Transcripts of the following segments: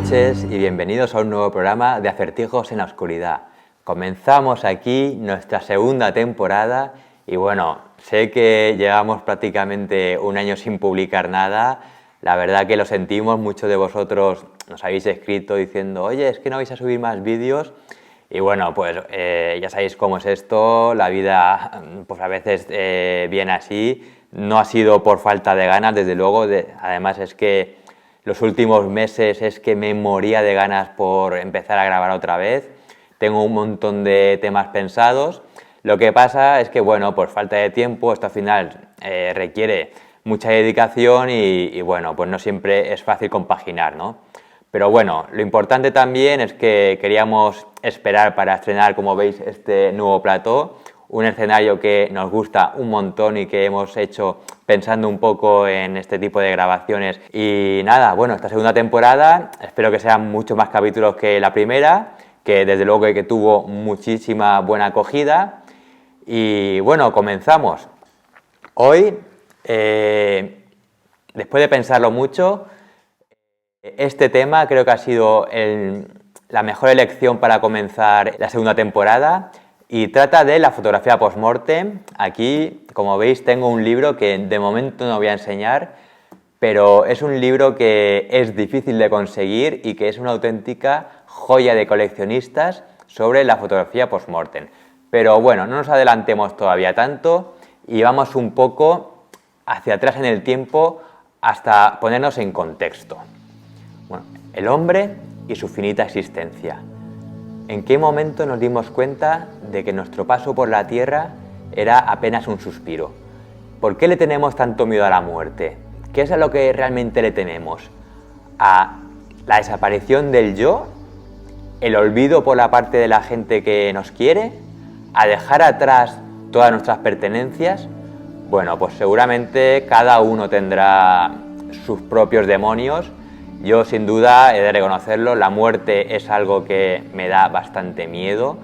noches y bienvenidos a un nuevo programa de Acertijos en la Oscuridad. Comenzamos aquí nuestra segunda temporada y bueno, sé que llevamos prácticamente un año sin publicar nada. La verdad que lo sentimos, muchos de vosotros nos habéis escrito diciendo oye, es que no vais a subir más vídeos. Y bueno, pues ya sabéis cómo es esto, la vida pues a veces viene así, no ha sido por falta de ganas, desde luego, además es que los últimos meses es que me moría de ganas por empezar a grabar otra vez, tengo un montón de temas pensados, lo que pasa es que bueno, por falta de tiempo, esto al final requiere mucha dedicación y bueno, pues no siempre es fácil compaginar, ¿no? Pero bueno, lo importante también es que queríamos esperar para estrenar, como veis, este nuevo plató, un escenario que nos gusta un montón y que hemos hecho pensando un poco en este tipo de grabaciones. Y nada, bueno, esta segunda temporada, espero que sean muchos más capítulos que la primera, que desde luego que tuvo muchísima buena acogida. Y bueno, comenzamos. Hoy, después de pensarlo mucho, este tema creo que ha sido la mejor elección para comenzar la segunda temporada y trata de la fotografía post-mortem. Aquí, como veis, tengo un libro que de momento no voy a enseñar, pero es un libro que es difícil de conseguir y que es una auténtica joya de coleccionistas sobre la fotografía post-mortem. Pero bueno, no nos adelantemos todavía tanto y vamos un poco hacia atrás en el tiempo hasta ponernos en contexto. Bueno, el hombre y su finita existencia. ¿En qué momento nos dimos cuenta de que nuestro paso por la Tierra era apenas un suspiro? ¿Por qué le tenemos tanto miedo a la muerte? ¿Qué es a lo que realmente le tememos? ¿A la desaparición del yo? ¿El olvido por la parte de la gente que nos quiere? ¿A dejar atrás todas nuestras pertenencias? Bueno, pues seguramente cada uno tendrá sus propios demonios. Yo sin duda he de reconocerlo, la muerte es algo que me da bastante miedo,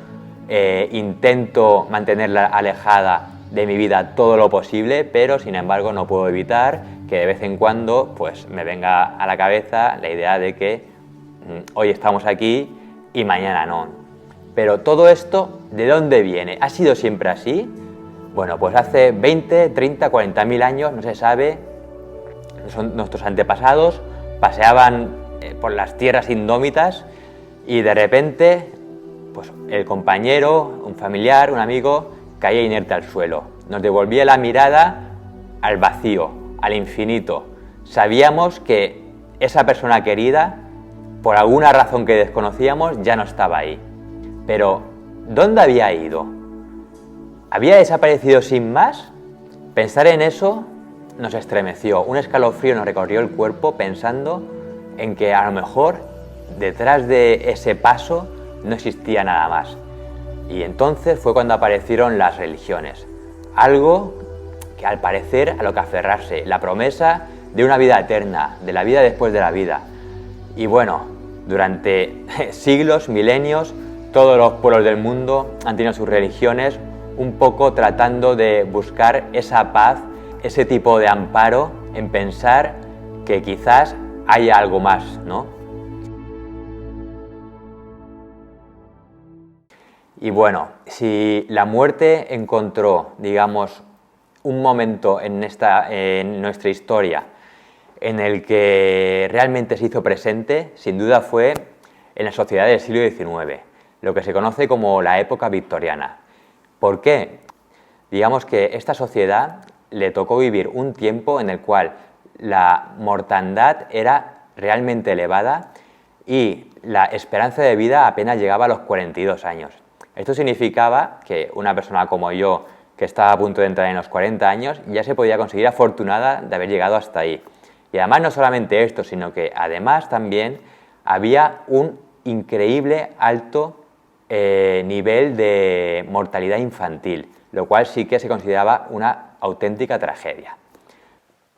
intento mantenerla alejada de mi vida todo lo posible, pero sin embargo no puedo evitar que de vez en cuando pues me venga a la cabeza la idea de que hoy estamos aquí y mañana no. Pero todo esto, ¿de dónde viene? ¿Ha sido siempre así? Bueno, pues hace 20, 30, 40.000 años, no se sabe, son nuestros antepasados, paseaban por las tierras indómitas y de repente pues el compañero, un familiar, un amigo caía inerte al suelo. Nos devolvía la mirada al vacío, al infinito. Sabíamos que esa persona querida, por alguna razón que desconocíamos, ya no estaba ahí. Pero, ¿dónde había ido? ¿Había desaparecido sin más? Pensar en eso nos estremeció, un escalofrío nos recorrió el cuerpo pensando en que a lo mejor detrás de ese paso no existía nada más. Y entonces fue cuando aparecieron las religiones, algo que al parecer a lo que aferrarse, la promesa de una vida eterna, de la vida después de la vida. Y bueno, durante siglos, milenios, todos los pueblos del mundo han tenido sus religiones, un poco tratando de buscar esa paz, ese tipo de amparo en pensar que quizás haya algo más, ¿no? Y bueno, si la muerte encontró, digamos, un momento en nuestra historia en el que realmente se hizo presente, sin duda fue en la sociedad del siglo XIX, lo que se conoce como la época victoriana. ¿Por qué? Digamos que esta sociedad le tocó vivir un tiempo en el cual la mortandad era realmente elevada y la esperanza de vida apenas llegaba a los 42 años. Esto significaba que una persona como yo, que estaba a punto de entrar en los 40 años, ya se podía conseguir afortunada de haber llegado hasta ahí. Y además no solamente esto, sino que además también había un increíble alto nivel de mortalidad infantil, lo cual sí que se consideraba una auténtica tragedia.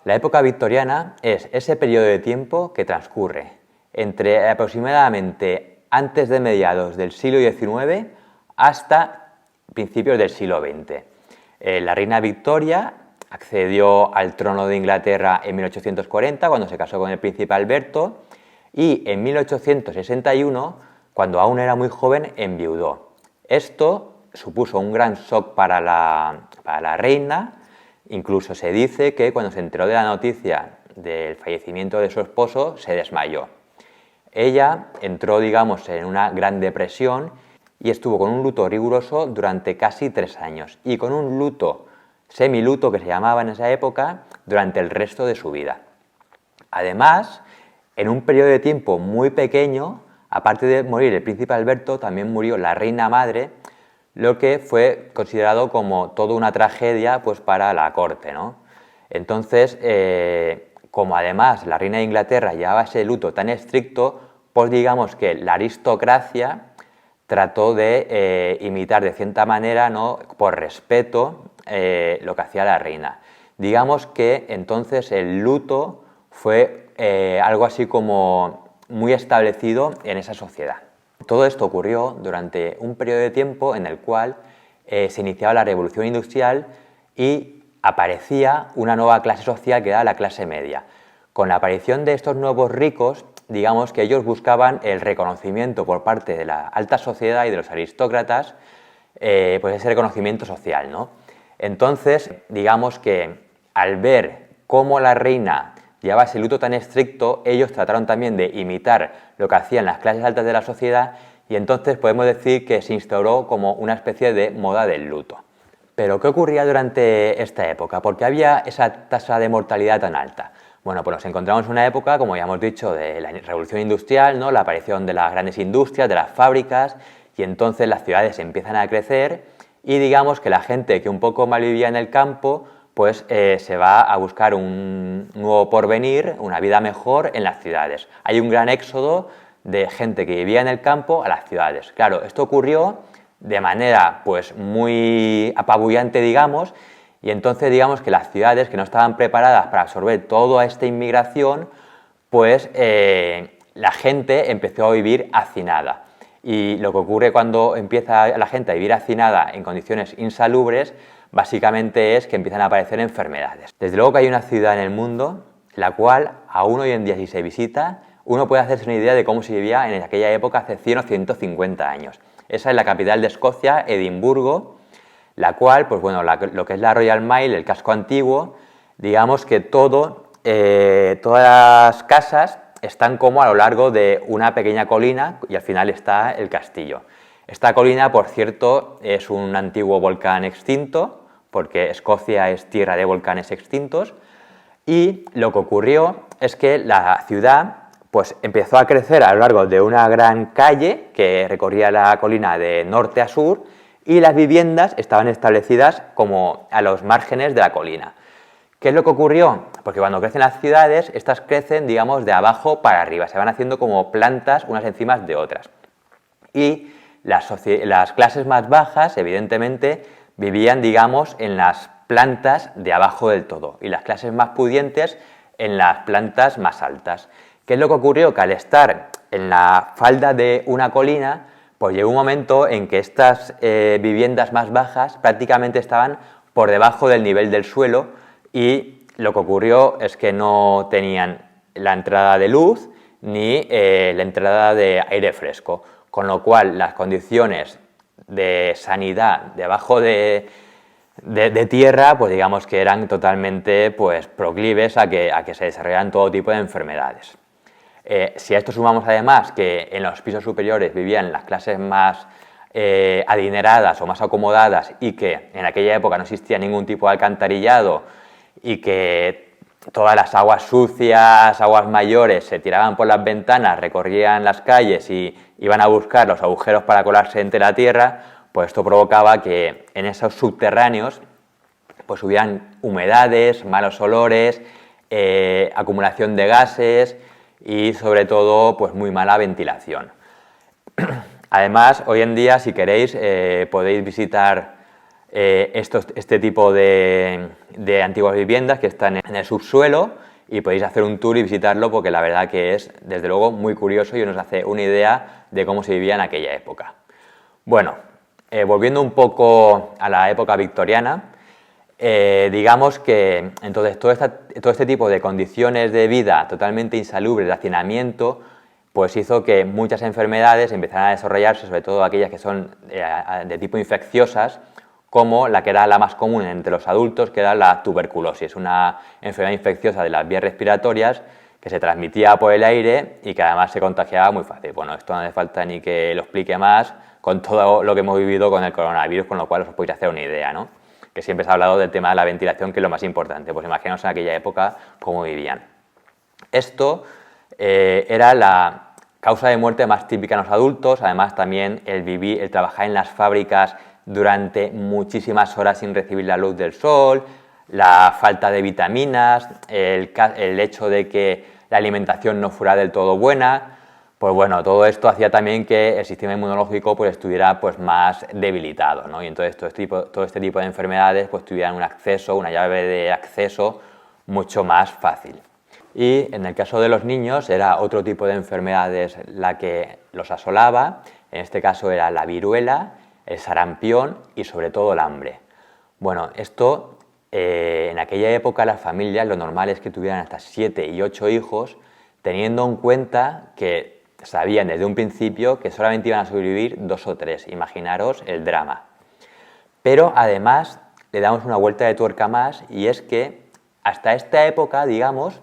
La época victoriana es ese periodo de tiempo que transcurre entre aproximadamente antes de mediados del siglo XIX hasta principios del siglo XX. La reina Victoria accedió al trono de Inglaterra en 1840, cuando se casó con el príncipe Alberto, y en 1861, cuando aún era muy joven, enviudó. Esto supuso un gran shock para la reina. Incluso se dice que cuando se enteró de la noticia del fallecimiento de su esposo, se desmayó. Ella entró, digamos, en una gran depresión y estuvo con un luto riguroso durante casi 3 años y con un luto, semiluto que se llamaba en esa época, durante el resto de su vida. Además, en un periodo de tiempo muy pequeño, aparte de morir el príncipe Alberto, también murió la reina madre, lo que fue considerado como toda una tragedia pues, para la corte, ¿no? Entonces, como además la reina de Inglaterra llevaba ese luto tan estricto, pues digamos que la aristocracia trató de imitar de cierta manera, ¿no? Por respeto, lo que hacía la reina. Digamos que entonces el luto fue algo así como muy establecido en esa sociedad. Todo esto ocurrió durante un periodo de tiempo en el cual se iniciaba la revolución industrial y aparecía una nueva clase social que era la clase media. Con la aparición de estos nuevos ricos, digamos que ellos buscaban el reconocimiento por parte de la alta sociedad y de los aristócratas, pues ese reconocimiento social, ¿no? Entonces, digamos que al ver cómo la reina llevaba ese luto tan estricto, ellos trataron también de imitar lo que hacían las clases altas de la sociedad y entonces podemos decir que se instauró como una especie de moda del luto. Pero ¿qué ocurría durante esta época? ¿Por qué había esa tasa de mortalidad tan alta? Bueno, pues nos encontramos en una época, como ya hemos dicho, de la revolución industrial, ¿no? La aparición de las grandes industrias, de las fábricas, y entonces las ciudades empiezan a crecer y digamos que la gente que un poco mal vivía en el campo, pues se va a buscar un nuevo porvenir, una vida mejor en las ciudades. Hay un gran éxodo de gente que vivía en el campo a las ciudades. Claro, esto ocurrió de manera pues muy apabullante, digamos, y entonces digamos que las ciudades que no estaban preparadas para absorber toda esta inmigración, pues la gente empezó a vivir hacinada. Y lo que ocurre cuando empieza la gente a vivir hacinada en condiciones insalubres, básicamente es que empiezan a aparecer enfermedades. Desde luego que hay una ciudad en el mundo, la cual aún hoy en día si se visita, uno puede hacerse una idea de cómo se vivía en aquella época hace 100 o 150 años. Esa es la capital de Escocia, Edimburgo, la cual, pues bueno, lo que es la Royal Mile, el casco antiguo, digamos que todas las casas están como a lo largo de una pequeña colina y al final está el castillo. Esta colina, por cierto, es un antiguo volcán extinto, porque Escocia es tierra de volcanes extintos, y lo que ocurrió es que la ciudad pues empezó a crecer a lo largo de una gran calle que recorría la colina de norte a sur y las viviendas estaban establecidas como a los márgenes de la colina. ¿Qué es lo que ocurrió? Porque cuando crecen las ciudades, estas crecen, digamos, de abajo para arriba, se van haciendo como plantas unas encima de otras. Y las clases más bajas, evidentemente, vivían, digamos, en las plantas de abajo del todo y las clases más pudientes en las plantas más altas. ¿Qué es lo que ocurrió? Que al estar en la falda de una colina, pues llegó un momento en que estas viviendas más bajas prácticamente estaban por debajo del nivel del suelo y lo que ocurrió es que no tenían la entrada de luz ni la entrada de aire fresco, con lo cual las condiciones de sanidad debajo de tierra, pues digamos que eran totalmente pues, proclives a que se desarrollaran todo tipo de enfermedades. Si a esto sumamos además que en los pisos superiores vivían las clases más adineradas o más acomodadas y que en aquella época no existía ningún tipo de alcantarillado y que todas las aguas sucias, aguas mayores se tiraban por las ventanas, recorrían las calles y iban a buscar los agujeros para colarse entre la tierra, pues esto provocaba que en esos subterráneos pues hubieran humedades, malos olores, acumulación de gases y sobre todo pues muy mala ventilación. Además, hoy en día, si queréis, podéis visitar este tipo de antiguas viviendas que están en el subsuelo y podéis hacer un tour y visitarlo porque la verdad que es, desde luego, muy curioso y nos hace una idea de cómo se vivía en aquella época. Bueno, volviendo un poco a la época victoriana, digamos que entonces todo este tipo de condiciones de vida totalmente insalubres, de hacinamiento, pues hizo que muchas enfermedades empezaran a desarrollarse, sobre todo aquellas que son de tipo infecciosas, como la que era la más común entre los adultos, que era la tuberculosis, una enfermedad infecciosa de las vías respiratorias que se transmitía por el aire y que además se contagiaba muy fácil. Bueno, esto no hace falta ni que lo explique más con todo lo que hemos vivido con el coronavirus, con lo cual os podéis hacer una idea, ¿no? Que siempre se ha hablado del tema de la ventilación, que es lo más importante. Pues imaginaos en aquella época cómo vivían. Esto era la causa de muerte más típica en los adultos, además también el trabajar en las fábricas durante muchísimas horas sin recibir la luz del sol, la falta de vitaminas, el hecho de que la alimentación no fuera del todo buena, pues bueno, todo esto hacía también que el sistema inmunológico pues estuviera pues más debilitado, ¿no? Y entonces todo este tipo de enfermedades pues tuvieran una llave de acceso mucho más fácil. Y en el caso de los niños era otro tipo de enfermedades la que los asolaba, en este caso era la viruela, el sarampión y sobre todo el hambre. Bueno, esto en aquella época las familias lo normal es que tuvieran hasta 7 y 8 hijos, teniendo en cuenta que sabían desde un principio que solamente iban a sobrevivir 2 o 3, imaginaros el drama. Pero además le damos una vuelta de tuerca más y es que hasta esta época, digamos,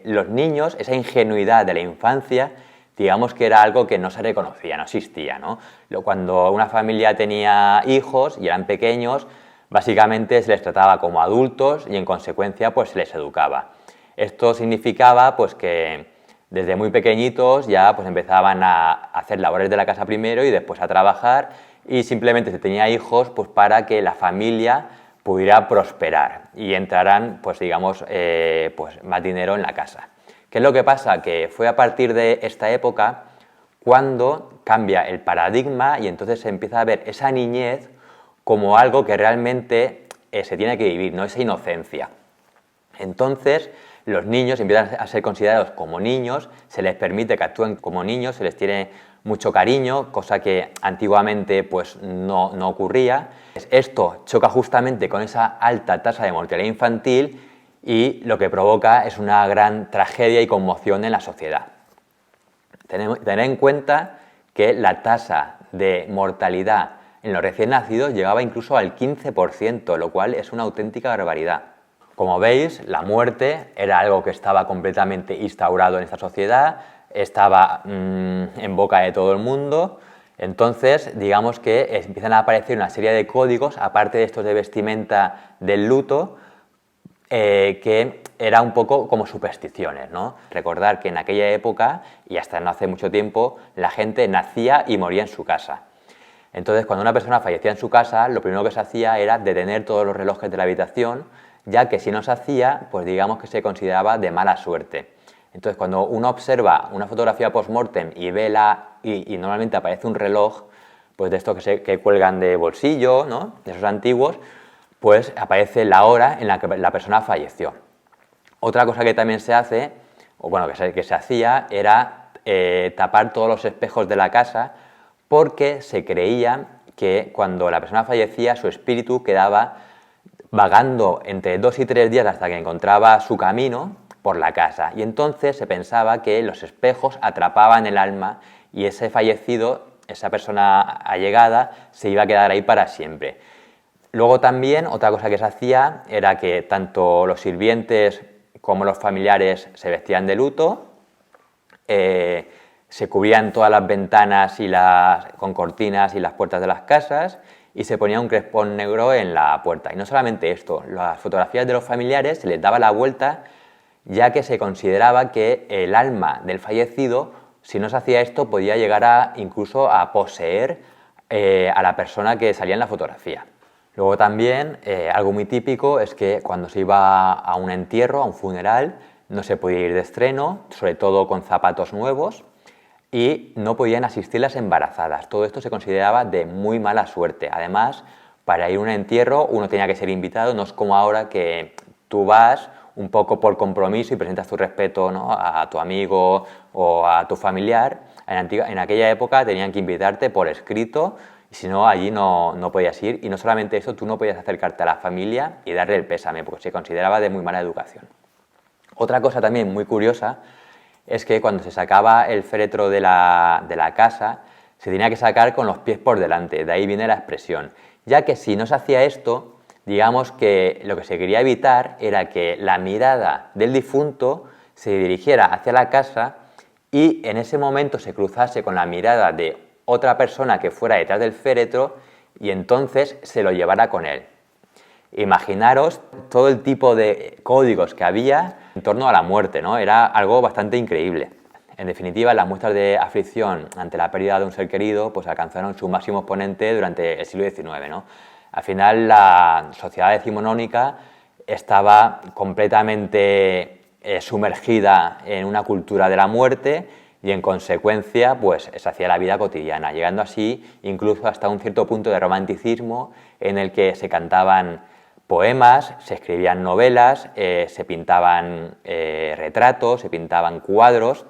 los niños, esa ingenuidad de la infancia, digamos que era algo que no se reconocía, no existía, ¿no? Cuando una familia tenía hijos y eran pequeños, básicamente se les trataba como adultos y en consecuencia pues se les educaba. Esto significaba pues que desde muy pequeñitos ya pues empezaban a hacer labores de la casa primero y después a trabajar y simplemente se tenía hijos pues para que la familia pudiera prosperar y entraran pues digamos pues más dinero en la casa. ¿Qué es lo que pasa? Que fue a partir de esta época cuando cambia el paradigma y entonces se empieza a ver esa niñez como algo que realmente se tiene que vivir, no esa inocencia. Entonces los niños empiezan a ser considerados como niños, se les permite que actúen como niños, se les tiene mucho cariño, cosa que antiguamente pues no ocurría. Esto choca justamente con esa alta tasa de mortalidad infantil y lo que provoca es una gran tragedia y conmoción en la sociedad. Tener en cuenta que la tasa de mortalidad en los recién nacidos llegaba incluso al 15%, lo cual es una auténtica barbaridad. Como veis, la muerte era algo que estaba completamente instaurado en esta sociedad, estaba en boca de todo el mundo, entonces digamos que empiezan a aparecer una serie de códigos, aparte de estos de vestimenta del luto, que era un poco como supersticiones, ¿no? Recordar que en aquella época, y hasta no hace mucho tiempo, la gente nacía y moría en su casa. Entonces, cuando una persona fallecía en su casa, lo primero que se hacía era detener todos los relojes de la habitación, ya que si no se hacía, pues digamos que se consideraba de mala suerte. Entonces, cuando uno observa una fotografía post-mortem y ve y normalmente aparece un reloj, pues de estos que cuelgan de bolsillo, ¿no? De esos antiguos, pues aparece la hora en la que la persona falleció. Otra cosa que también se hace, o bueno, que se hacía, era tapar todos los espejos de la casa, porque se creía que cuando la persona fallecía su espíritu quedaba vagando entre 2 y 3 días hasta que encontraba su camino por la casa, y entonces se pensaba que los espejos atrapaban el alma y ese fallecido, esa persona allegada, se iba a quedar ahí para siempre. Luego también otra cosa que se hacía era que tanto los sirvientes como los familiares se vestían de luto, se cubrían todas las ventanas con cortinas y las puertas de las casas y se ponía un crespón negro en la puerta. Y no solamente esto, las fotografías de los familiares se les daba la vuelta, ya que se consideraba que el alma del fallecido, si no se hacía esto, podía llegar incluso a poseer a la persona que salía en la fotografía. Luego también algo muy típico es que cuando se iba a un entierro, a un funeral, no se podía ir de estreno, sobre todo con zapatos nuevos, y no podían asistir las embarazadas. Todo esto se consideraba de muy mala suerte. Además, para ir a un entierro uno tenía que ser invitado, no es como ahora que tú vas un poco por compromiso y presentas tu respeto, ¿no?, a tu amigo o a tu familiar. En aquella época tenían que invitarte por escrito, y si no, allí no podías ir. Y no solamente eso, tú no podías acercarte a la familia y darle el pésame, porque se consideraba de muy mala educación. Otra cosa también muy curiosa es que cuando se sacaba el féretro de la casa, se tenía que sacar con los pies por delante, de ahí viene la expresión, ya que si no se hacía esto, digamos que lo que se quería evitar era que la mirada del difunto se dirigiera hacia la casa y en ese momento se cruzase con la mirada de otra persona que fuera detrás del féretro y entonces se lo llevara con él. Imaginaros todo el tipo de códigos que había en torno a la muerte, ¿no? Era algo bastante increíble. En definitiva, las muestras de aflicción ante la pérdida de un ser querido pues alcanzaron su máximo exponente durante el siglo XIX, ¿no? Al final, la sociedad decimonónica estaba completamente sumergida en una cultura de la muerte y, en consecuencia, pues se hacía la vida cotidiana, llegando así incluso hasta un cierto punto de romanticismo en el que se cantaban poemas, se escribían novelas, se pintaban retratos, se pintaban cuadros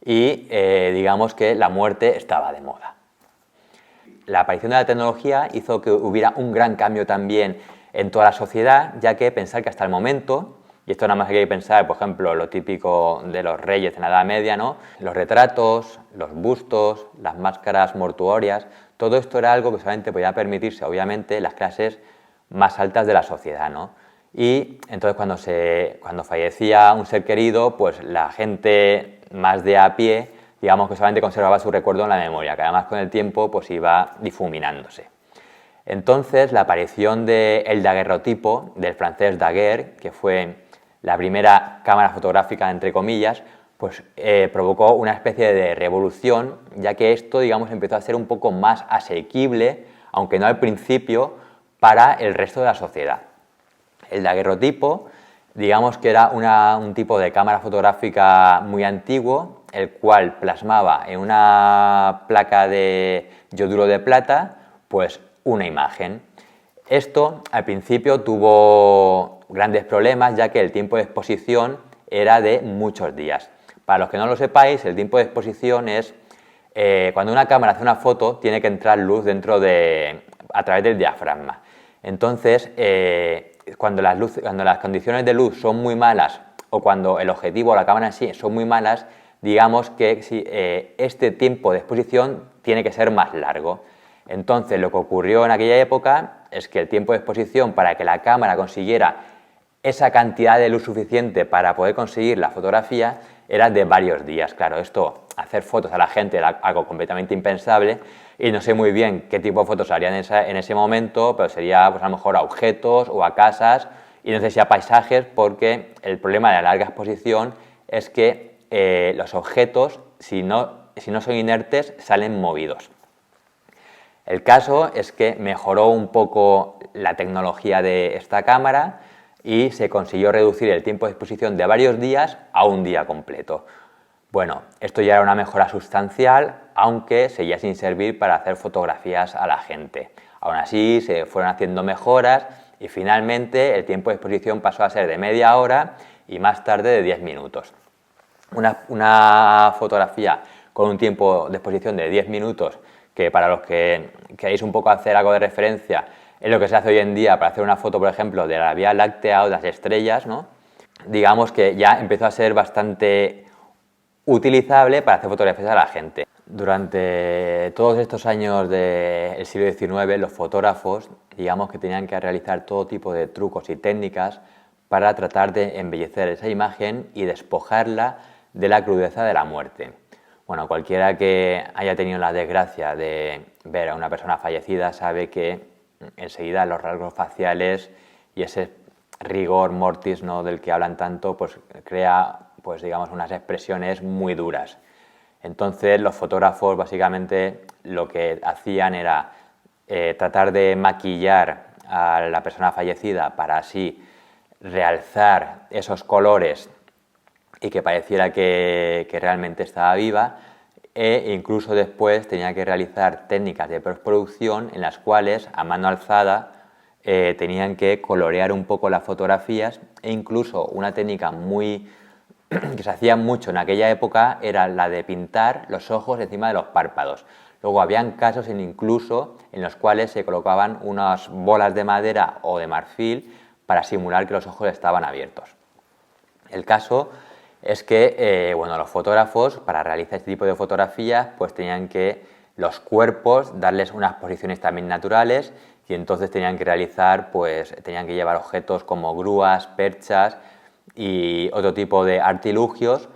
y digamos que la muerte estaba de moda. La aparición de la tecnología hizo que hubiera un gran cambio también en toda la sociedad, ya que pensar que hasta el momento, y esto nada más hay que pensar, por ejemplo, lo típico de los reyes en la Edad Media, ¿no? Los retratos, los bustos, las máscaras mortuorias, todo esto era algo que solamente podía permitirse, obviamente, las clases más altas de la sociedad, ¿no? Y entonces cuando fallecía un ser querido, pues la gente más de a pie, digamos que solamente conservaba su recuerdo en la memoria, que además con el tiempo pues iba difuminándose. Entonces la aparición del daguerrotipo, del francés Daguerre, que fue la primera cámara fotográfica, entre comillas, pues provocó una especie de revolución, ya que esto, digamos, empezó a ser un poco más asequible, aunque no al principio, para el resto de la sociedad. El daguerrotipo, digamos que era un tipo de cámara fotográfica muy antiguo, el cual plasmaba en una placa de yoduro de plata, pues una imagen. Esto al principio tuvo grandes problemas, ya que el tiempo de exposición era de muchos días. Para los que no lo sepáis, el tiempo de exposición es cuando una cámara hace una foto, tiene que entrar luz a través del diafragma. Entonces, cuando las condiciones de luz son muy malas o cuando el objetivo o la cámara en sí son muy malas, digamos que este tiempo de exposición tiene que ser más largo. Entonces, lo que ocurrió en aquella época es que el tiempo de exposición para que la cámara consiguiera esa cantidad de luz suficiente para poder conseguir la fotografía era de varios días. Claro, esto, hacer fotos a la gente era algo completamente impensable y no sé muy bien qué tipo de fotos harían en ese momento, pero sería pues, a lo mejor a objetos o a casas y no sé si a paisajes, porque el problema de la larga exposición es que los objetos, si no son inertes, salen movidos. El caso es que mejoró un poco la tecnología de esta cámara y se consiguió reducir el tiempo de exposición de varios días a un día completo. Bueno, esto ya era una mejora sustancial, aunque seguía sin servir para hacer fotografías a la gente. Aún así, se fueron haciendo mejoras y finalmente el tiempo de exposición pasó a ser de media hora y más tarde de 10 minutos. Una fotografía con un tiempo de exposición de 10 minutos, que para los que queréis un poco hacer algo de referencia, es lo que se hace hoy en día para hacer una foto, por ejemplo, de la Vía Láctea o de las estrellas, ¿no? Digamos que ya empezó a ser bastante utilizable para hacer fotografías a la gente. Durante todos estos años del siglo XIX, los fotógrafos, digamos que tenían que realizar todo tipo de trucos y técnicas para tratar de embellecer esa imagen y despojarla de la crudeza de la muerte. Bueno, cualquiera que haya tenido la desgracia de ver a una persona fallecida sabe que enseguida los rasgos faciales y ese rigor mortis, ¿no?, del que hablan tanto, pues crea, pues digamos, unas expresiones muy duras. Entonces los fotógrafos básicamente lo que hacían era tratar de maquillar a la persona fallecida para así realzar esos colores y que pareciera que realmente estaba viva, e incluso después tenía que realizar técnicas de postproducción en las cuales a mano alzada tenían que colorear un poco las fotografías, e incluso una técnica que se hacía mucho en aquella época era la de pintar los ojos encima de los párpados. Luego habían casos incluso en los cuales se colocaban unas bolas de madera o de marfil para simular que los ojos estaban abiertos. El caso es que bueno, los fotógrafos, para realizar este tipo de fotografías, pues tenían que los cuerpos darles unas posiciones también naturales, y entonces tenían que realizar, pues tenían que llevar objetos como grúas, perchas y otro tipo de artilugios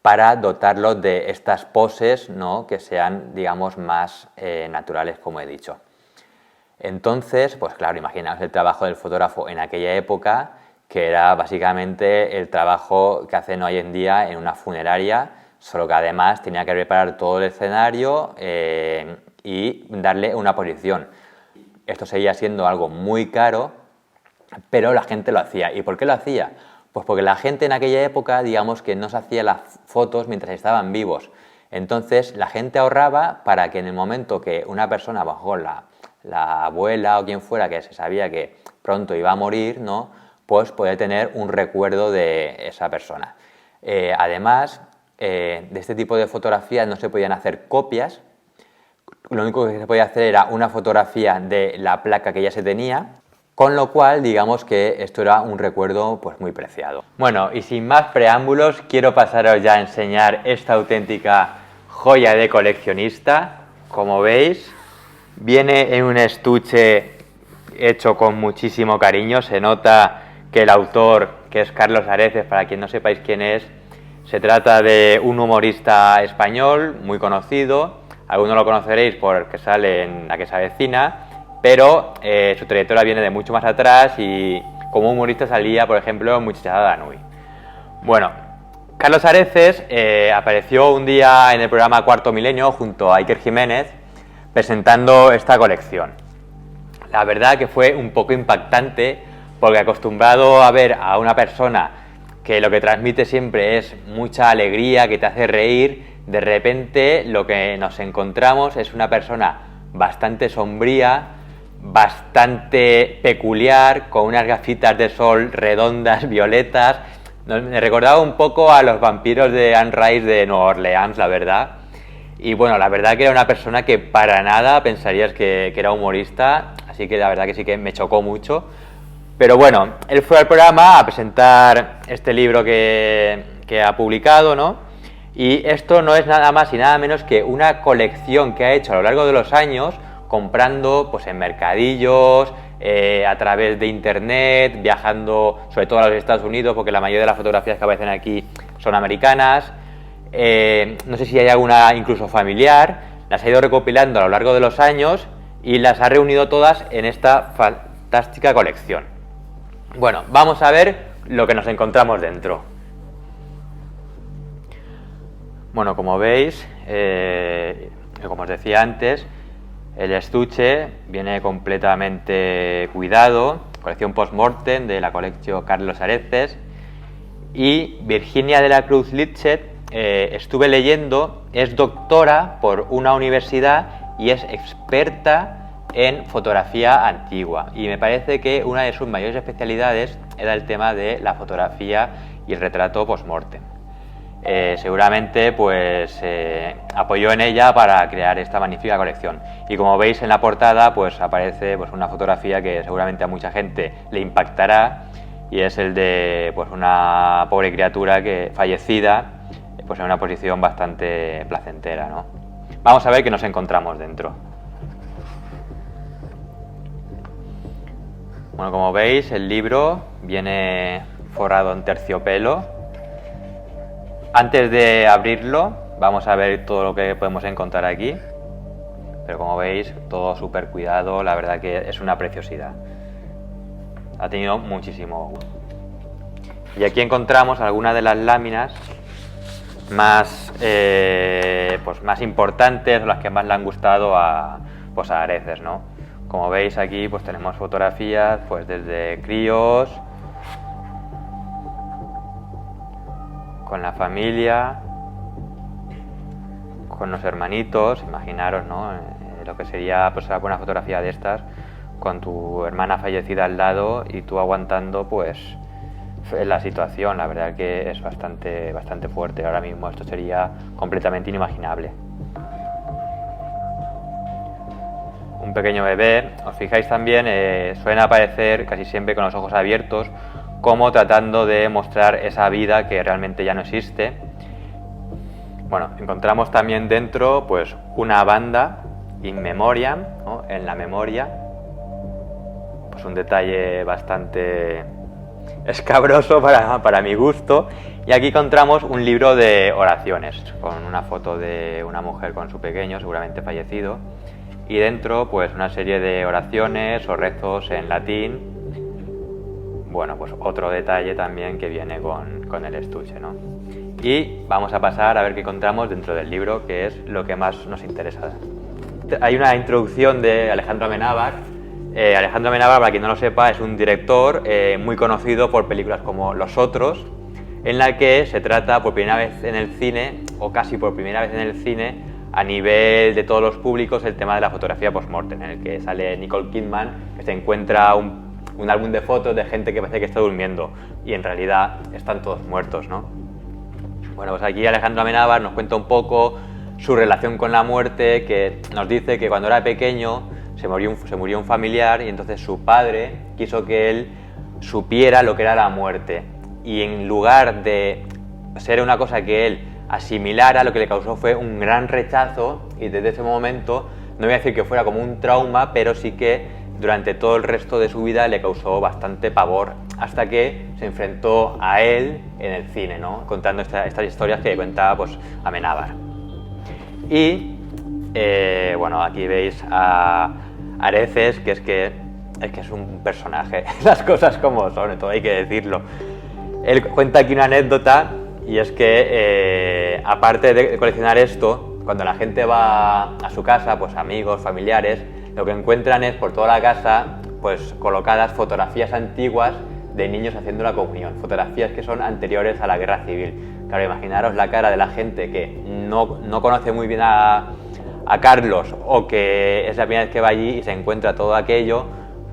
para dotarlos de estas poses, ¿no?, que sean, digamos, más naturales, como he dicho. Entonces, pues claro, imaginaos el trabajo del fotógrafo en aquella época, que era básicamente el trabajo que hacen hoy en día en una funeraria, solo que además tenía que preparar todo el escenario y darle una posición. Esto seguía siendo algo muy caro, pero la gente lo hacía. ¿Y por qué lo hacía? Pues porque la gente en aquella época, digamos que no se hacía las fotos mientras estaban vivos. Entonces la gente ahorraba para que en el momento que una persona, a lo mejor la abuela o quien fuera, que se sabía que pronto iba a morir, ¿no?, pues poder tener un recuerdo de esa persona. Además, de este tipo de fotografías no se podían hacer copias. Lo único que se podía hacer era una fotografía de la placa que ya se tenía, con lo cual, digamos que esto era un recuerdo pues muy preciado. Bueno, y sin más preámbulos, quiero pasaros ya a enseñar esta auténtica joya de coleccionista. Como veis, viene en un estuche hecho con muchísimo cariño. Se nota que el autor, que es Carlos Areces, para quien no sepáis quién es, se trata de un humorista español muy conocido. Algunos lo conoceréis porque sale en La que se avecina, pero su trayectoria viene de mucho más atrás y como humorista salía, por ejemplo, en Muchachada Danui. Bueno, Carlos Areces apareció un día en el programa Cuarto Milenio junto a Iker Jiménez presentando esta colección. La verdad que fue un poco impactante porque, acostumbrado a ver a una persona que lo que transmite siempre es mucha alegría, que te hace reír, de repente lo que nos encontramos es una persona bastante sombría, bastante peculiar, con unas gafitas de sol redondas, violetas. Me recordaba un poco a los vampiros de Anne Rice de Nueva Orleans, la verdad. Y bueno, la verdad que era una persona que para nada pensarías que era humorista, así que la verdad que sí que me chocó mucho. Pero bueno, él fue al programa a presentar este libro que ha publicado, ¿no? Y esto no es nada más y nada menos que una colección que ha hecho a lo largo de los años, comprando pues en mercadillos, a través de internet, viajando sobre todo a los Estados Unidos, porque la mayoría de las fotografías que aparecen aquí son americanas. No sé si hay alguna incluso familiar. Las ha ido recopilando a lo largo de los años y las ha reunido todas en esta fantástica colección. Bueno, vamos a ver lo que nos encontramos dentro. Bueno, como veis, como os decía antes, el estuche viene completamente cuidado, colección post-mortem de la colección Carlos Areces. Y Virginia de la Cruz Litchet, estuve leyendo, es doctora por una universidad y es experta en fotografía antigua, y me parece que una de sus mayores especialidades era el tema de la fotografía y el retrato post-mortem. Seguramente pues apoyó en ella para crear esta magnífica colección, y como veis en la portada pues aparece pues una fotografía que seguramente a mucha gente le impactará, y es el de pues una pobre criatura que fallecida pues en una posición bastante placentera, ¿no? Vamos a ver qué nos encontramos dentro. Bueno, como veis, el libro viene forrado en terciopelo. Antes de abrirlo, vamos a ver todo lo que podemos encontrar aquí. Pero como veis, todo súper cuidado, la verdad que es una preciosidad. Ha tenido muchísimo gusto. Y aquí encontramos algunas de las láminas más, pues más importantes, o las que más le han gustado a Areces, ¿no? Como veis aquí pues tenemos fotografías pues desde críos, con la familia, con los hermanitos. Imaginaros, ¿no? Lo que sería pues una fotografía de estas con tu hermana fallecida al lado y tú aguantando pues la situación. La verdad que es bastante fuerte. Ahora mismo esto sería completamente inimaginable. Un pequeño bebé, os fijáis también, suelen aparecer casi siempre con los ojos abiertos, como tratando de mostrar esa vida que realmente ya no existe. Bueno, encontramos también dentro pues una banda in memoriam, ¿no? En la memoria, pues un detalle bastante escabroso para mi gusto. Y aquí encontramos un libro de oraciones con una foto de una mujer con su pequeño, seguramente fallecido, y dentro pues una serie de oraciones o rezos en latín. Bueno, pues otro detalle también que viene con el estuche, ¿no? Y vamos a pasar a ver qué encontramos dentro del libro, que es lo que más nos interesa. Hay una introducción de Alejandro Amenábar. Alejandro Amenábar, para quien no lo sepa, es un director muy conocido por películas como Los Otros, en la que se trata por primera vez en el cine, o casi por primera vez en el cine, a nivel de todos los públicos, el tema de la fotografía post-mortem, en el que sale Nicole Kidman, que se encuentra un álbum de fotos de gente que parece que está durmiendo y en realidad están todos muertos, ¿no? Bueno, pues aquí Alejandro Amenábar nos cuenta un poco su relación con la muerte, que nos dice que cuando era pequeño se murió un familiar y entonces su padre quiso que él supiera lo que era la muerte, y en lugar de ser una cosa que él asimilara, lo que le causó fue un gran rechazo, y desde ese momento, no voy a decir que fuera como un trauma, pero sí que durante todo el resto de su vida le causó bastante pavor, hasta que se enfrentó a él en el cine, ¿no? Contando estas historias que cuenta pues Amenábar. Y bueno, aquí veis a Areces, que es un personaje, las cosas como son, todo hay que decirlo. Él cuenta aquí una anécdota, y es que aparte de coleccionar esto, cuando la gente va a su casa, pues amigos, familiares, lo que encuentran es por toda la casa pues colocadas fotografías antiguas de niños haciendo la comunión, fotografías que son anteriores a la guerra civil. Claro, imaginaros la cara de la gente que no conoce muy bien a Carlos, o que es la primera vez que va allí y se encuentra todo aquello,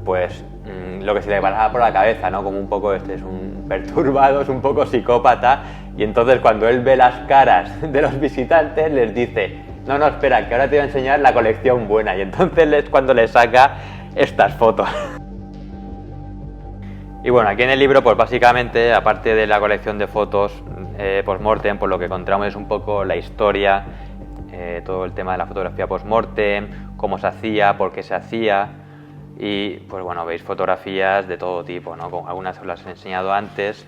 pues lo que se le pasaba por la cabeza, ¿no? Como un poco, este es un perturbado, es un poco psicópata, y entonces cuando él ve las caras de los visitantes les dice: no, espera, que ahora te voy a enseñar la colección buena, y entonces es cuando le saca estas fotos. Y bueno, aquí en el libro, pues básicamente, aparte de la colección de fotos post-mortem, pues lo que encontramos es un poco la historia, todo el tema de la fotografía post-mortem, cómo se hacía, por qué se hacía, y pues bueno, veis fotografías de todo tipo, ¿no? Algunas os las he enseñado antes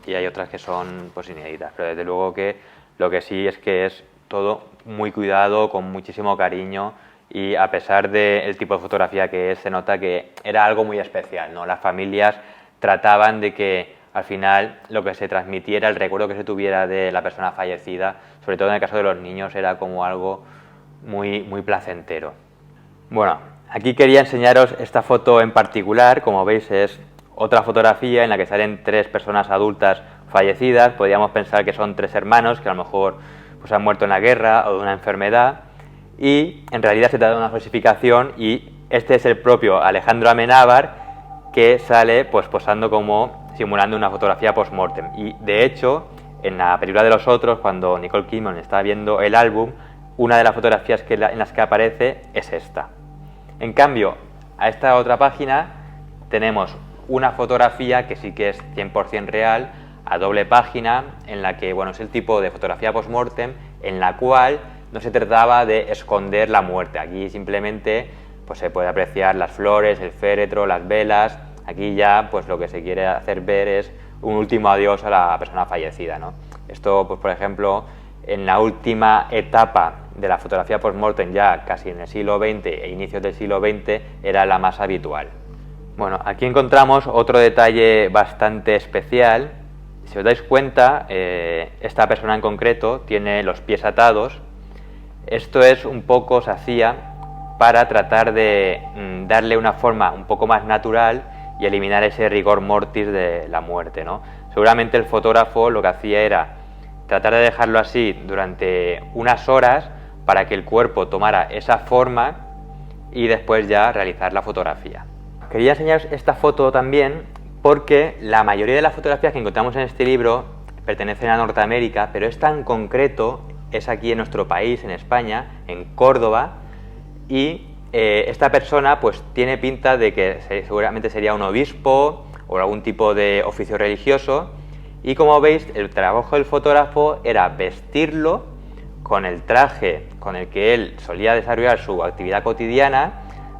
y hay otras que son pues inéditas, pero desde luego que lo que sí es que es todo muy cuidado, con muchísimo cariño, y a pesar del tipo de fotografía que es, se nota que era algo muy especial, ¿no? Las familias trataban de que al final lo que se transmitiera, el recuerdo que se tuviera de la persona fallecida, sobre todo en el caso de los niños, era como algo muy, muy placentero. Bueno, aquí quería enseñaros esta foto en particular. Como veis, es otra fotografía en la que salen 3 personas adultas fallecidas. Podríamos pensar que son 3 hermanos que a lo mejor pues han muerto en la guerra o de una enfermedad, y en realidad se trata de una falsificación, y este es el propio Alejandro Amenábar, que sale pues posando como simulando una fotografía post-mortem. Y de hecho, en la película de Los Otros, cuando Nicole Kidman está viendo el álbum, una de las fotografías en las que aparece es esta. En cambio, a esta otra página tenemos una fotografía que sí que es 100% real, a doble página, en la que, bueno, es el tipo de fotografía post-mortem en la cual no se trataba de esconder la muerte. Aquí simplemente pues se puede apreciar las flores, el féretro, las velas. Aquí ya pues lo que se quiere hacer ver es un último adiós a la persona fallecida, ¿no? Esto, pues por ejemplo, en la última etapa de la fotografía post-mortem, ya casi en el siglo XX e inicios del siglo XX, era la más habitual. Bueno, aquí encontramos otro detalle bastante especial. Si os dais cuenta, esta persona en concreto tiene los pies atados. Esto es un poco, se hacía para tratar de darle una forma un poco más natural y eliminar ese rigor mortis de la muerte, ¿no? Seguramente el fotógrafo lo que hacía era tratar de dejarlo así durante unas horas para que el cuerpo tomara esa forma y después ya realizar la fotografía. Quería enseñaros esta foto también porque la mayoría de las fotografías que encontramos en este libro pertenecen a Norteamérica, pero esta en concreto es aquí en nuestro país, en España, en Córdoba, y esta persona pues tiene pinta de que seguramente sería un obispo o algún tipo de oficio religioso. Y como veis, el trabajo del fotógrafo era vestirlo con el traje con el que él solía desarrollar su actividad cotidiana,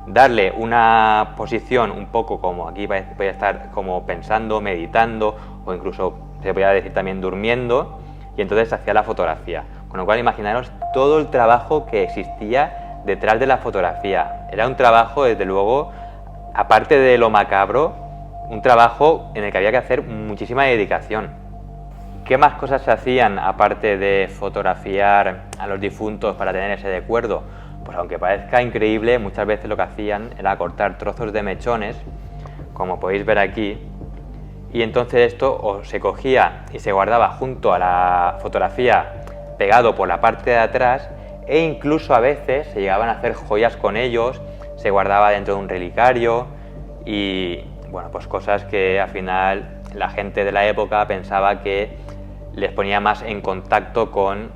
darle una posición un poco como aquí podía estar como pensando, meditando o incluso se podía decir también durmiendo, y entonces hacía la fotografía. Con lo cual imaginaros todo el trabajo que existía detrás de la fotografía. Era un trabajo, desde luego, aparte de lo macabro, un trabajo en el que había que hacer muchísima dedicación. ¿Qué más cosas se hacían aparte de fotografiar a los difuntos para tener ese recuerdo? Pues aunque parezca increíble, muchas veces lo que hacían era cortar trozos de mechones, como podéis ver aquí, y entonces esto o se cogía y se guardaba junto a la fotografía pegado por la parte de atrás, e incluso a veces se llegaban a hacer joyas con ellos, se guardaba dentro de un relicario y bueno, pues cosas que al final la gente de la época pensaba que les ponía más en contacto con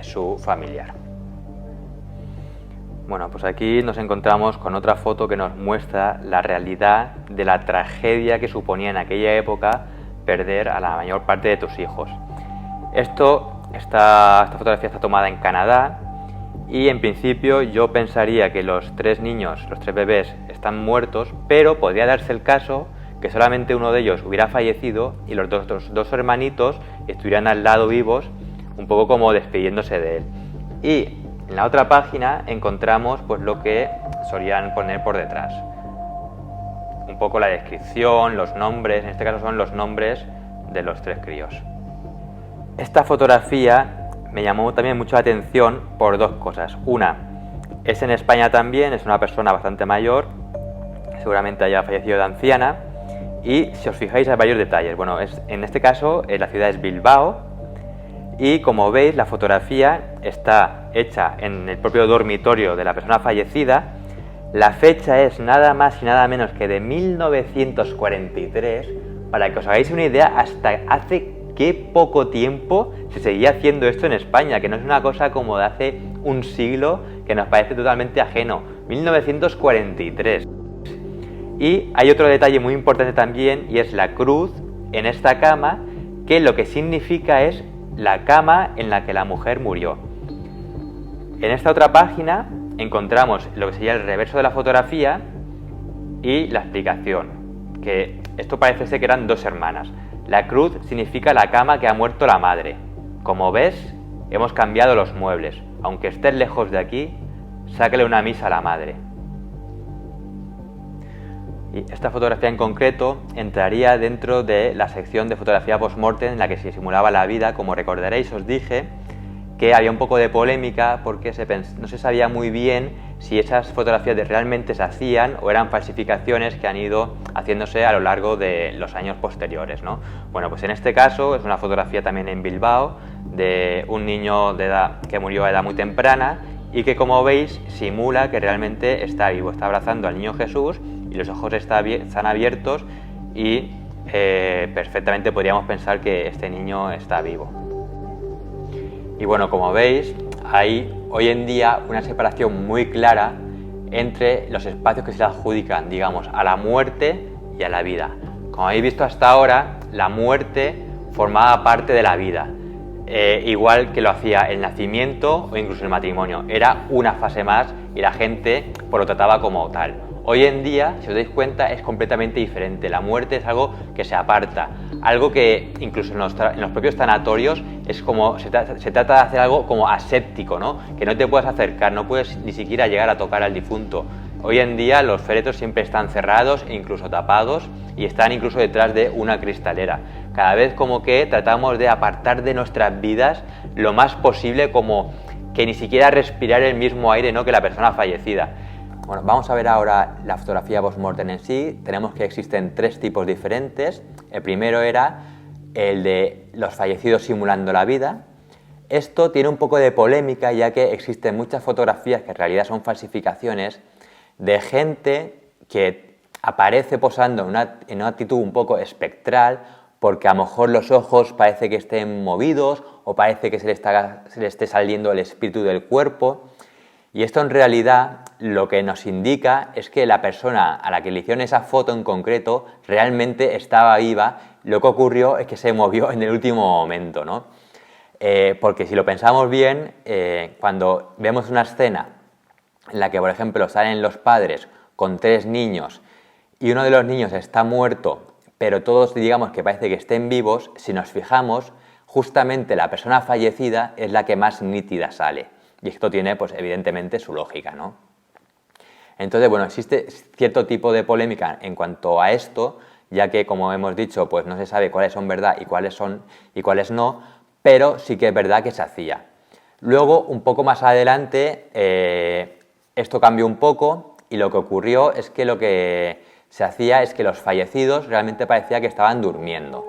su familiar. Bueno, pues aquí nos encontramos con otra foto que nos muestra la realidad de la tragedia que suponía en aquella época perder a la mayor parte de tus hijos. Esta fotografía está tomada en Canadá y en principio yo pensaría que los tres niños, los tres bebés, están muertos, pero podría darse el caso que solamente uno de ellos hubiera fallecido y los dos hermanitos estuvieran al lado vivos, un poco como despidiéndose de él. Y en la otra página encontramos pues lo que solían poner por detrás. Un poco la descripción, los nombres, en este caso son los nombres de los tres críos. Esta fotografía me llamó también mucho la atención por dos cosas. Una, es en España también, es una persona bastante mayor, seguramente haya fallecido de anciana, y si os fijáis hay varios detalles. Bueno, en este caso la ciudad es Bilbao, y como veis la fotografía está hecha en el propio dormitorio de la persona fallecida. La fecha es nada más y nada menos que de 1943, para que os hagáis una idea hasta hace qué poco tiempo se seguía haciendo esto en España, que no es una cosa como de hace un siglo que nos parece totalmente ajeno. 1943. Y hay otro detalle muy importante también, y es la cruz en esta cama, que lo que significa es la cama en la que la mujer murió. En esta otra página encontramos lo que sería el reverso de la fotografía y la explicación, que esto parece ser que eran dos hermanas. La cruz significa la cama que ha muerto la madre. Como ves, hemos cambiado los muebles. Aunque estés lejos de aquí, sácale una misa a la madre. Y esta fotografía en concreto entraría dentro de la sección de fotografía post-mortem en la que se simulaba la vida. Como recordaréis, os dije que había un poco de polémica porque no se sabía muy bien si esas fotografías realmente se hacían o eran falsificaciones que han ido haciéndose a lo largo de los años posteriores, ¿no? Bueno, pues en este caso es una fotografía también en Bilbao de un niño de edad que murió a edad muy temprana y que, como veis, simula que realmente está vivo, está abrazando al niño Jesús y los ojos están abiertos y perfectamente podríamos pensar que este niño está vivo. Y bueno, como veis, hay hoy en día una separación muy clara entre los espacios que se le adjudican, digamos, a la muerte y a la vida. Como habéis visto hasta ahora, la muerte formaba parte de la vida, igual que lo hacía el nacimiento o incluso el matrimonio. Era una fase más y la gente pues lo trataba como tal. Hoy en día, si os dais cuenta, es completamente diferente. La muerte es algo que se aparta, algo que incluso en los propios tanatorios es como se trata de hacer algo como aséptico, ¿no? Que no te puedes acercar, no puedes ni siquiera llegar a tocar al difunto. Hoy en día los féretros siempre están cerrados e incluso tapados y están incluso detrás de una cristalera. Cada vez como que tratamos de apartar de nuestras vidas lo más posible, como que ni siquiera respirar el mismo aire, ¿no?, que la persona fallecida. Bueno, vamos a ver ahora la fotografía post-mortem en sí. Tenemos que existen tres tipos diferentes. El primero era el de los fallecidos simulando la vida. Esto tiene un poco de polémica, ya que existen muchas fotografías que en realidad son falsificaciones de gente que aparece posando en una actitud un poco espectral, porque a lo mejor los ojos parece que estén movidos o parece que se le esté saliendo el espíritu del cuerpo. Y esto en realidad lo que nos indica es que la persona a la que le hicieron esa foto en concreto realmente estaba viva, lo que ocurrió es que se movió en el último momento, ¿no? Porque si lo pensamos bien, cuando vemos una escena en la que, por ejemplo, salen los padres con 3 niños y uno de los niños está muerto, pero todos digamos que parece que estén vivos, si nos fijamos, justamente la persona fallecida es la que más nítida sale. Y esto tiene, pues, evidentemente su lógica, ¿no? Entonces, bueno, existe cierto tipo de polémica en cuanto a esto, ya que, como hemos dicho, pues no se sabe cuáles son verdad y cuáles no, pero sí que es verdad que se hacía. Luego, un poco más adelante, esto cambió un poco y lo que ocurrió es que lo que se hacía es que los fallecidos realmente parecía que estaban durmiendo.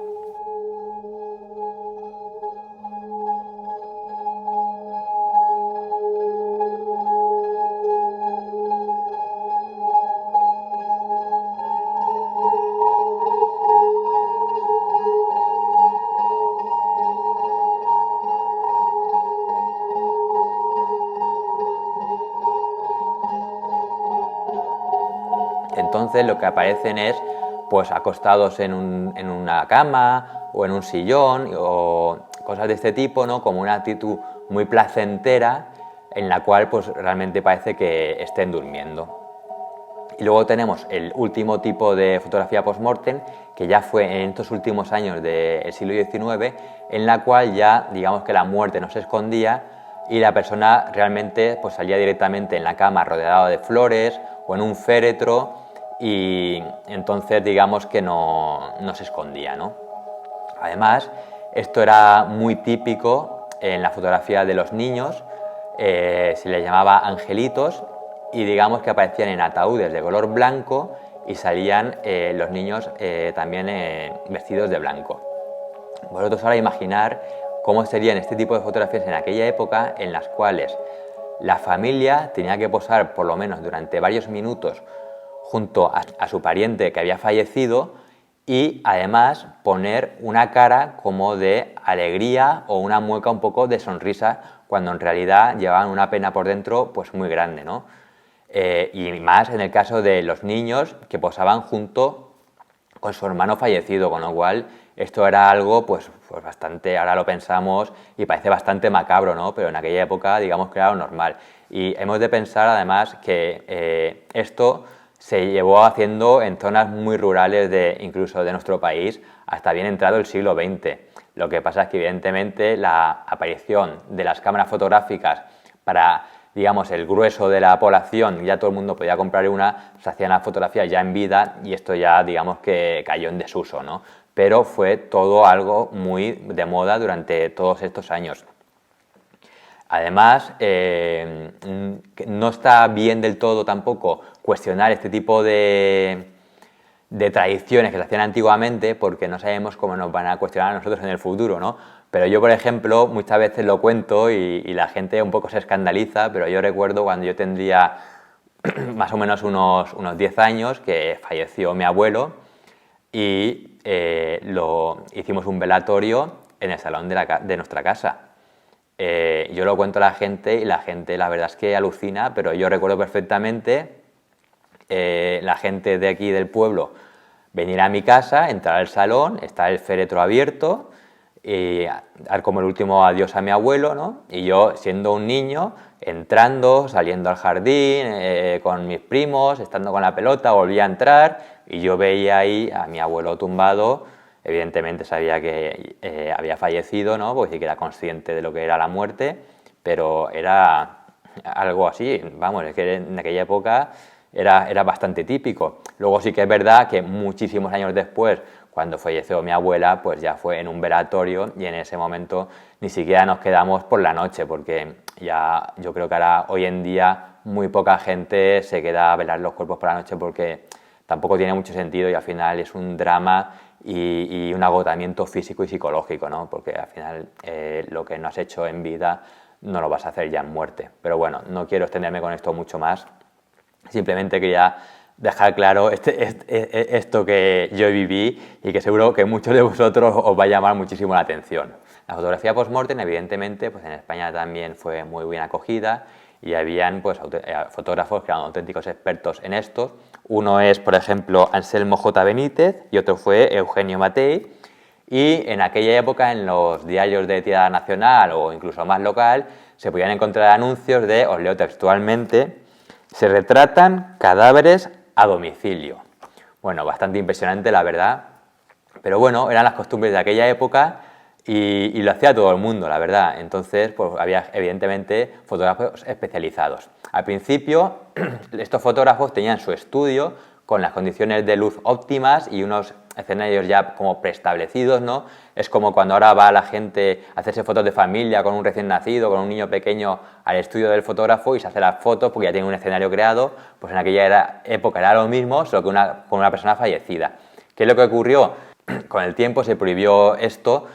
Entonces lo que aparecen es pues acostados en una cama o en un sillón o cosas de este tipo, ¿no? Como una actitud muy placentera en la cual pues realmente parece que estén durmiendo. Y luego tenemos el último tipo de fotografía post-mortem, que ya fue en estos últimos años del siglo XIX, en la cual ya digamos que la muerte no se escondía y la persona realmente pues salía directamente en la cama rodeada de flores o en un féretro, y entonces digamos que no se escondía, ¿no? Además, esto era muy típico en la fotografía de los niños, se les llamaba angelitos, y digamos que aparecían en ataúdes de color blanco y salían los niños también vestidos de blanco. Vosotros ahora imaginar cómo serían este tipo de fotografías en aquella época en las cuales la familia tenía que posar por lo menos durante varios minutos junto a su pariente que había fallecido y además poner una cara como de alegría o una mueca un poco de sonrisa cuando en realidad llevaban una pena por dentro pues muy grande, ¿no? Y más en el caso de los niños que posaban junto con su hermano fallecido, con lo cual esto era algo pues bastante, ahora lo pensamos y parece bastante macabro, ¿no? Pero en aquella época digamos que era lo normal. Y hemos de pensar además que esto se llevó haciendo en zonas muy rurales incluso de nuestro país hasta bien entrado el siglo XX. Lo que pasa es que evidentemente la aparición de las cámaras fotográficas para, digamos, el grueso de la población, ya todo el mundo podía comprar una, se hacían las fotografías ya en vida y esto ya digamos que cayó en desuso, ¿no? Pero fue todo algo muy de moda durante todos estos años. Además, no está bien del todo tampoco cuestionar este tipo de tradiciones que se hacían antiguamente porque no sabemos cómo nos van a cuestionar a nosotros en el futuro, ¿no? Pero yo, por ejemplo, muchas veces lo cuento y la gente un poco se escandaliza, pero yo recuerdo cuando yo tendría más o menos unos 10 años que falleció mi abuelo y hicimos un velatorio en el salón de nuestra casa. Yo lo cuento a la gente y la gente la verdad es que alucina, pero yo recuerdo perfectamente la gente de aquí del pueblo venir a mi casa, entrar al salón, está el féretro abierto y dar como el último adiós a mi abuelo, ¿no? Y yo siendo un niño, entrando, saliendo al jardín con mis primos, estando con la pelota, volvía a entrar y yo veía ahí a mi abuelo tumbado. Evidentemente sabía que había fallecido, ¿no? Porque sí que era consciente de lo que era la muerte, pero era algo así, vamos, es que en aquella época era bastante típico. Luego sí que es verdad que muchísimos años después, cuando falleció mi abuela, pues ya fue en un velatorio y en ese momento ni siquiera nos quedamos por la noche, porque ya yo creo que ahora hoy en día muy poca gente se queda a velar los cuerpos por la noche porque tampoco tiene mucho sentido y al final es un drama y un agotamiento físico y psicológico, ¿no? Porque al final lo que no has hecho en vida no lo vas a hacer ya en muerte. Pero bueno, no quiero extenderme con esto mucho más. Simplemente quería dejar claro esto que yo viví y que seguro que muchos de vosotros os va a llamar muchísimo la atención. La fotografía post-mortem, evidentemente, pues en España también fue muy bien acogida y habían pues, fotógrafos que eran auténticos expertos en esto. Uno es, por ejemplo, Anselmo J. Benítez y otro fue Eugenio Matei. Y en aquella época, en los diarios de tirada nacional o incluso más local, se podían encontrar anuncios de, os leo textualmente, se retratan cadáveres a domicilio. Bueno, bastante impresionante, la verdad. Pero bueno, eran las costumbres de aquella época y lo hacía todo el mundo, la verdad. Entonces, pues había evidentemente fotógrafos especializados. Al principio, estos fotógrafos tenían su estudio con las condiciones de luz óptimas y unos escenarios ya como preestablecidos, ¿no? Es como cuando ahora va la gente a hacerse fotos de familia con un recién nacido, con un niño pequeño al estudio del fotógrafo y se hace las fotos porque ya tiene un escenario creado. Pues en aquella época era lo mismo, solo que con una persona fallecida. ¿Qué es lo que ocurrió? Con el tiempo se prohibió esto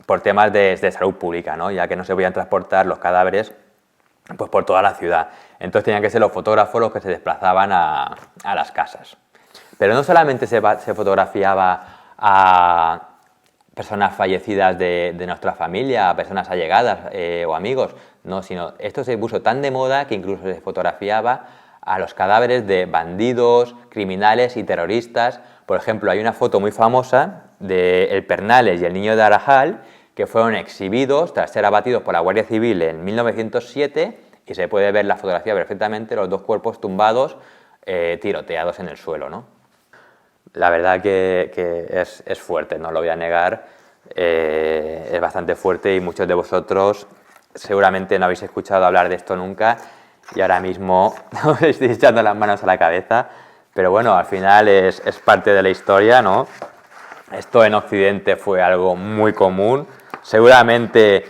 por temas de salud pública, ¿no? Ya que no se podían transportar los cadáveres pues, por toda la ciudad. Entonces tenían que ser los fotógrafos los que se desplazaban a las casas. Pero no solamente se fotografiaba a personas fallecidas de nuestra familia, a personas allegadas o amigos, no, sino esto se puso tan de moda que incluso se fotografiaba a los cadáveres de bandidos, criminales y terroristas. Por ejemplo, hay una foto muy famosa de El Pernales y el niño de Arajal que fueron exhibidos tras ser abatidos por la Guardia Civil en 1907 y se puede ver la fotografía perfectamente, los dos cuerpos tumbados, tiroteados en el suelo, ¿no? La verdad que es fuerte, no lo voy a negar, es bastante fuerte y muchos de vosotros seguramente no habéis escuchado hablar de esto nunca y ahora mismo os estáis echando las manos a la cabeza, pero bueno, al final es parte de la historia, ¿no? Esto en Occidente fue algo muy común, seguramente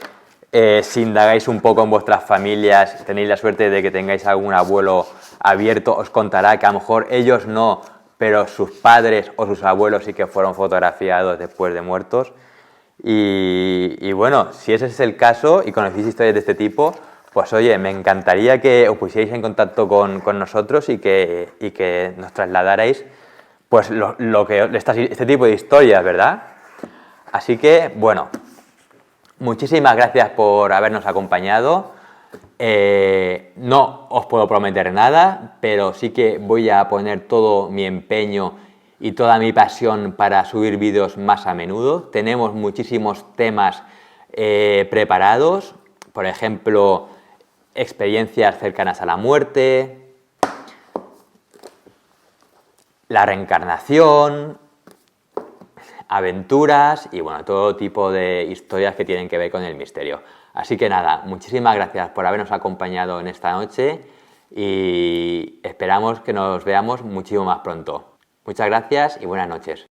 si indagáis un poco en vuestras familias, tenéis la suerte de que tengáis algún abuelo abierto, os contará que a lo mejor ellos no, pero sus padres o sus abuelos sí que fueron fotografiados después de muertos. Y bueno, si ese es el caso y conocéis historias de este tipo, pues oye, me encantaría que os pusierais en contacto con nosotros y que nos trasladarais pues este tipo de historias, ¿verdad? Así que, bueno, muchísimas gracias por habernos acompañado. No os puedo prometer nada, pero sí que voy a poner todo mi empeño y toda mi pasión para subir vídeos más a menudo. Tenemos muchísimos temas preparados, por ejemplo, experiencias cercanas a la muerte, la reencarnación, aventuras y bueno, todo tipo de historias que tienen que ver con el misterio. Así que nada, muchísimas gracias por habernos acompañado en esta noche y esperamos que nos veamos muchísimo más pronto. Muchas gracias y buenas noches.